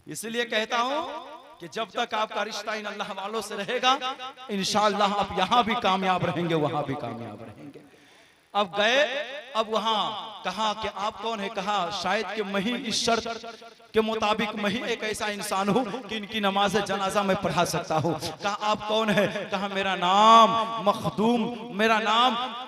इसलिए कहता हूं कि जब तक आपका रिश्ता इन अल्लाह वालों से रहेगा, इंशाअल्लाह आप यहां भी कामयाब रहेंगे, वहां भी कामयाब रहेंगे। अब गए, अब वहां कहा कि आप कौन है? कहा शायद कि मैं ही इस शर्त के मुताबिक मैं ही एक ऐसा इंसान हूं कि इनकी नमाज जनाजा में पढ़ा सकता हूं। कहा आप कौन है? कहा मेरा नाम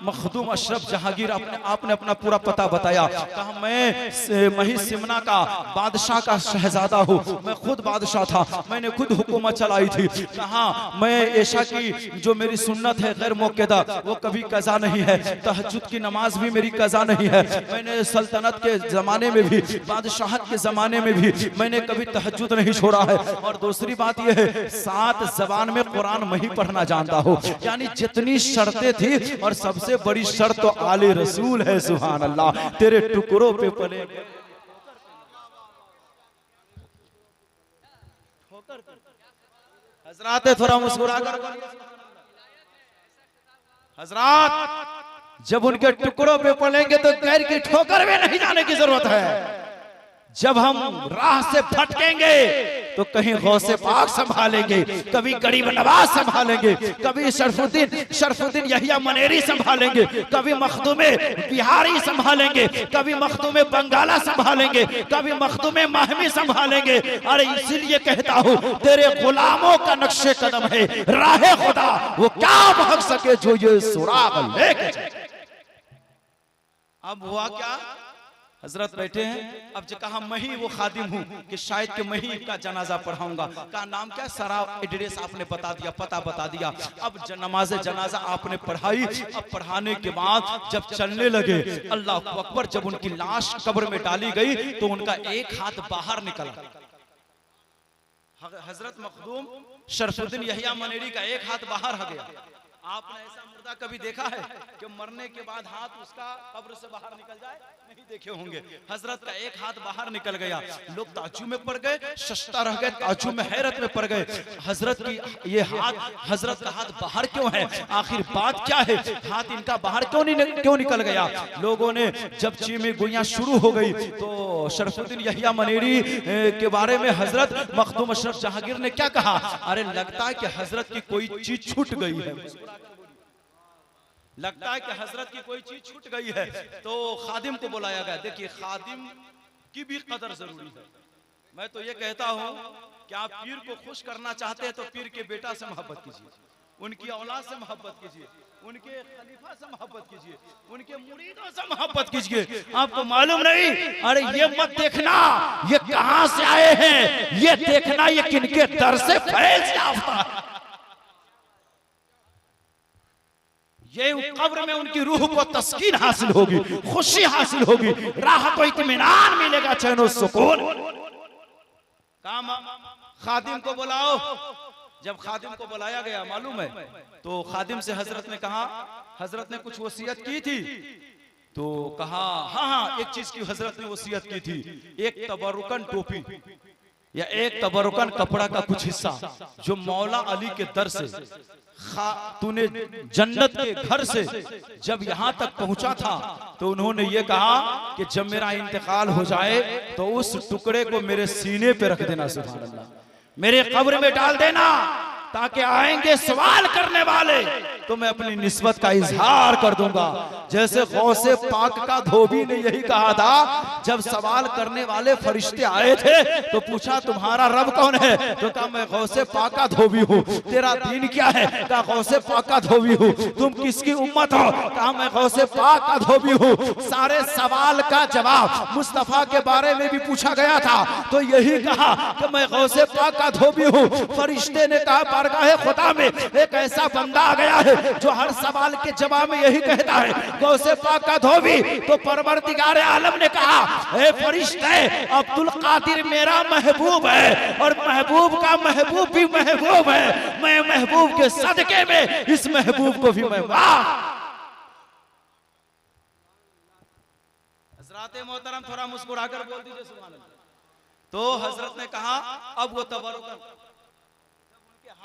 मखदूम अशरफ जहांगीर। आपने अपना पूरा पता बताया। कहा मैं ही सिमना का बादशाह का शहजादा हूं, मैं खुद बादशाह था, मैंने खुद हुकूमत चलाई थी। कहा मैं ऐशा की जो मेरी सुन्नत है गैर मुक्कदा, वो कभी कज़ा नहीं है, तहज्जुद की नमाज भी मेरी कज़ा नहीं है। मैंने सल्तनत के जमाने में भी, बादशाहत के जमाने में भी मैंने कभी तहज्जुद नहीं छोड़ा है। और दूसरी बात यह है 7 ज़बान में कुरान मैं ही पढ़ना जानता हूँ। यानी जितनी शर्तें थी, और सबसे बड़ी शर्त तो आले रसूल है। सुभान अल्लाह, तेरे टुकड़ों पे पले हजरात, थोड़ा मुस्कुरा कर हजरात, जब उनके टुकड़ों पे पड़ेंगे तो गैर की ठोकर में नहीं जाने की जरूरत है। जब हम राह से भटकेंगे तो कहीं गौसे पाक संभालेंगे, कभी गरीब नवाज संभालेंगे, कभी शरफुद्दीन यहिया मनेरी संभालेंगे, कभी मखदूमे बिहारी संभालेंगे, कभी मखदूमे बंगाला संभालेंगे, कभी मखदूमे माहमी संभालेंगे। अरे इसीलिए कहता हूं तेरे गुलामों का नक्शे कदम है राह खुदा, वो क्या भाग सके जो ये सुराग लेके जाए। अब हुआ क्या? हजरत बैठे हैं। अब जो कहा मैं ही वो खादिम हूँ कि शायद कि मैं ही का जनाजा पढ़ाऊंगा। का नाम क्या? सारा एड्रेस आपने बता दिया, पता बता दिया। अब नमाज जनाजा आपने पढ़ाई। अब पढ़ाने के बाद जब चलने लगे, अल्लाह अकबर, जब उनकी लाश कब्र में डाली गई तो उनका एक हाथ बाहर निकला। हजरत मखदूम शरफुद्दीन यहिया मनेरी का एक हाथ बाहर आ गया। आपने ऐसा मुर्दा कभी देखा है कि मरने के बाद हाथ उसका कब्र से बाहर निकल जाए? नहीं देखे होंगे। हजरत का एक हाथ बाहर निकल गया। लोग ताज्जुब में पड़ गए, शशता रह गए, ताज्जुब में हैरत में पड़ गए। हजरत की ये हाथ, हजरत का हाथ बाहर क्यों है? आखिर बात क्या है? हाथ इनका बाहर क्यों निकल गया? लोगों ने जब चीमी गुइयां शुरू हो गई तो शरफुद्दीन यहिया मनेरी के बारे में हजरत मखदूम अशरफ जहांगीर ने क्या कहा? अरे लगता है कि हजरत की कोई चीज छूट गई है, लगता है कि हजरत की कोई चीज छूट गई है। तो खादिम को बुलाया गया। देखिए खादिम की भी कदर जरूरी है। मैं तो ये कहता हूं कि आप पीर को खुश करना चाहते हैं तो पीर के बेटा से मोहब्बत कीजिए, उनकी औलाद से मोहब्बत कीजिए, उनके खलीफा से मोहब्बत कीजिए, उनके मुरीदों से मोहब्बत कीजिए। आपको मालूम नहीं? अरे ये मत देखना ये कहां से आए हैं, ये देखना ये किनके दर से फैज याफ्ता है। ये कब्र में उनकी रूह को तस्कीन हासिल होगी, खुशी हासिल होगी, राहत और इत्मीनान मिलेगा, चैन और सुकून। काम खादिम को बुलाओ। जब खादिम को बुलाया गया, मालूम है तो खादिम से हजरत ने कहा, हजरत ने कुछ वसीयत की थी तो कहा हाँ एक चीज की हजरत ने वसीयत की थी, एक तबरुकन टोपी या एक तबरुकन कपड़ा का कुछ हिस्सा जो मौला अली के दर से तूने जन्नत के घर से जब यहाँ तक पहुंचा था तो उन्होंने ये कहा कि जब मेरा इंतकाल हो जाए तो उस टुकड़े को मेरे सीने पे रख देना, सुभान अल्लाह, मेरे कब्र में डाल देना, ताकि आएंगे सवाल करने वाले तो मैं अपनी निस्बत का इजहार कर दूंगा। जैसे गौसे पाक का धोबी ने यही कहा था जब सवाल करने वाले फरिश्ते आए थे तो पूछा तुम्हारा रब कौन है? तो कहा मैं गौसे पाक का धोबी हूँ। तेरा दीन क्या है? कहा गौसे पाक का धोबी हूँ। तुम किसकी उम्मत हो? कहा मैं गौसे पाक का धोबी हूँ। सारे सवाल का जवाब मुस्तफा के बारे में भी पूछा गया था तो यही कहा कि मैं गौसे पाक का धोबी हूँ। फरिश्ते ने कहा बारगाह खुदा में एक ऐसा बंदा आ गया है जो हर सवाल के जवाब में यही कहता है गौसे पाक का धोबी। तो परवरदिगार आलम ने कहा ए फरिश्ते, अब्दुल कादिर मेरा महबूब है और महबूब का महबूब भी महबूब है। मैं महबूब के सदके में इस महबूब को भी मैं हजरत मोहतरम थोड़ा मुस्कुरा कर बोल दीजिए सुभान अल्लाह। तो हजरत ने कहा अब वो तबरुक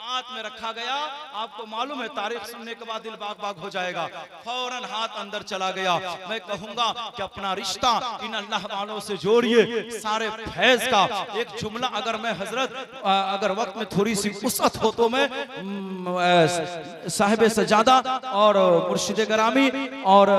हाथ में रखा गया। आपको मालूम है तारीख सुनने के बाद दिल बाग बाग हो जाएगा। फौरन हाथ अंदर चला गया। मैं कहूंगा कि अपना रिश्ता इन अल्लाह वालों से जोड़िए। सारे फैज का एक जुमला अगर मैं हजरत अगर वक्त में थोड़ी सी वुसअत हो तो मैं साहिब सजादा और मुर्शिद गरामी और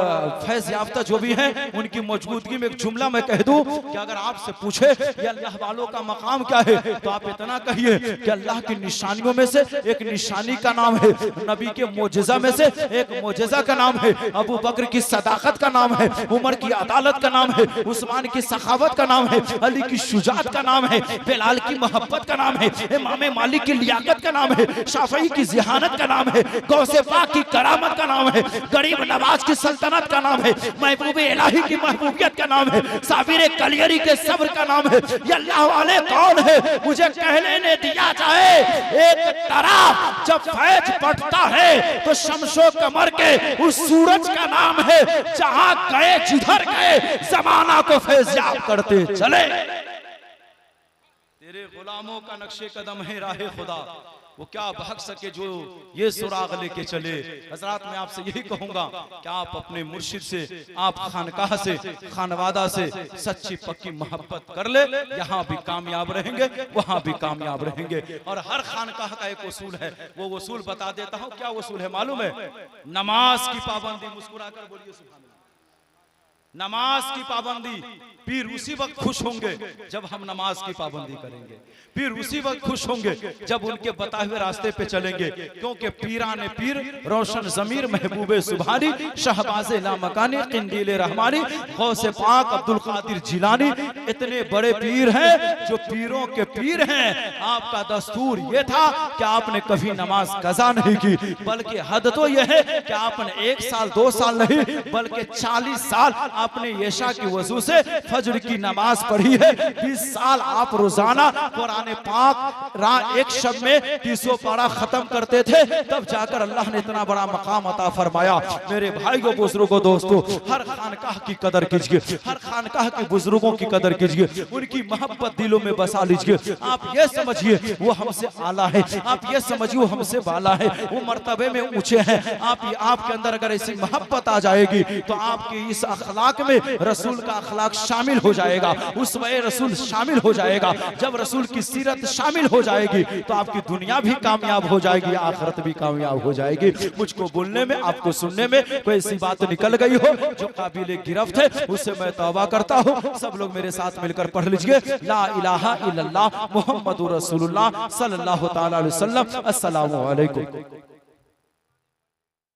फैज याफ्ता जो भी हैं उनकी मौजूदगी में एक जुमला मैं कह दूं कि अगर आपसे पूछे ये अल्लाह वालों का मकाम क्या है तो आप इतना कहिए कि अल्लाह की निशानियों में से एक निशानी का नाम है, नबी के मोजेजा में से एक मोजेजा का नाम है, अबू बकर की सदाकत का नाम है, उमर की अदालत का नाम है, उस्मान की सखावत का नाम है, अली की शुजात का नाम है, बिलाल की मोहब्बत का नाम है, इमाम मालिक की लियाकत का नाम है, शाफई की जिहानत का नाम है, गौसे पाक की करामत का नाम है, गरीब नवाज की सल्तनत का नाम है, महबूब इलाही की महबूबियत का नाम है, साबिर कलियरी के सब्र का नाम है। ये अल्लाह वाले कौन है मुझे कहने ने दिया जाए। एक तरफ जब फैज पड़ता है तो शमशो कमर के उस सूरज का नाम है, जहां गए जिधर गए जमाना को फैज़याब करते चले। तेरे गुलामों का नक्शे कदम है राहे खुदा, वो क्या भाग सके जो ये सुराग लेके चले। हजरात मैं आपसे यही कहूंगा कि आप अपने मुर्शिद से, आप खानकाह से, खानवादा से सच्ची पक्की मोहब्बत कर ले। यहाँ भी कामयाब रहेंगे, वहां भी कामयाब रहेंगे। और हर खानकाह का एक उसूल है, वो उसूल बता देता हूँ। क्या उसूल है मालूम है? नमाज की पाबंदी। मुस्कुरा कर बोलिए सुभान अल्लाह। नमाज की पाबंदी। पीर उसी वक्त खुश होंगे जब हम नमाज की पाबंदी करेंगे। पीर उसी वक्त खुश होंगे जब उनके बताए हुए रास्ते पे चलेंगे। क्योंकि पीराने पीर रोशन जमीर महबूबे सुभानी शहबाज़े लामकानी किंदीले रहमानी गौसे पाक अब्दुल कादिर जिलानी इतने बड़े पीर हैं जो पीरों के पीर हैं। आपका दस्तूर ये था कि आपने कभी नमाज कज़ा नहीं की, बल्कि हद तो यह है कि आपने 1 साल 2 साल नहीं बल्कि 40 साल आपने येशा की वजू से फजर की नमाज पढ़ी है। 20 साल आप रोजाना कुरान पाक एक शब में 300 पारा खत्म करते थे, तब जाकर अल्लाह ने इतना बड़ा मकाम अता फरमाया। मेरे भाइयों बुजुर्गों दोस्तों, हर खानकाह की कदर कीजिए, हर खानकाह के बुजुर्गों की कदर कीजिए, उनकी मोहब्बत दिलों में बसा लीजिए। आप ये समझिए वो हमसे आला है, आप ये समझिए वो हमसे बाला है, वो मर्तबे में ऊंचे हैं। आपके अंदर अगर ऐसी मोहब्बत आ जाएगी तो आपके इस अखलाक में रसूल का अखलाक शामिल हो जाएगा, उसमें रसूल शामिल हो जाएगा। जब रसूल की सीरत शामिल हो जाएगी तो आपकी दुनिया भी कामयाब हो जाएगी, आखिरत भी कामयाब हो जाएगी। मुझको बोलने में, आपको सुनने में कोई ऐसी बात निकल गई हो जो काबिल गिरफ्त है, उससे मैं तौबा करता हूँ। सब लोग मेरे साथ मिलकर पढ़ लीजिए, ला इलाहा इल्लल्लाह मुहम्मदुर रसूलुल्लाह सल्लल्लाहु तआला अलैहि वसल्लम। अस्सलामु अलैकुम।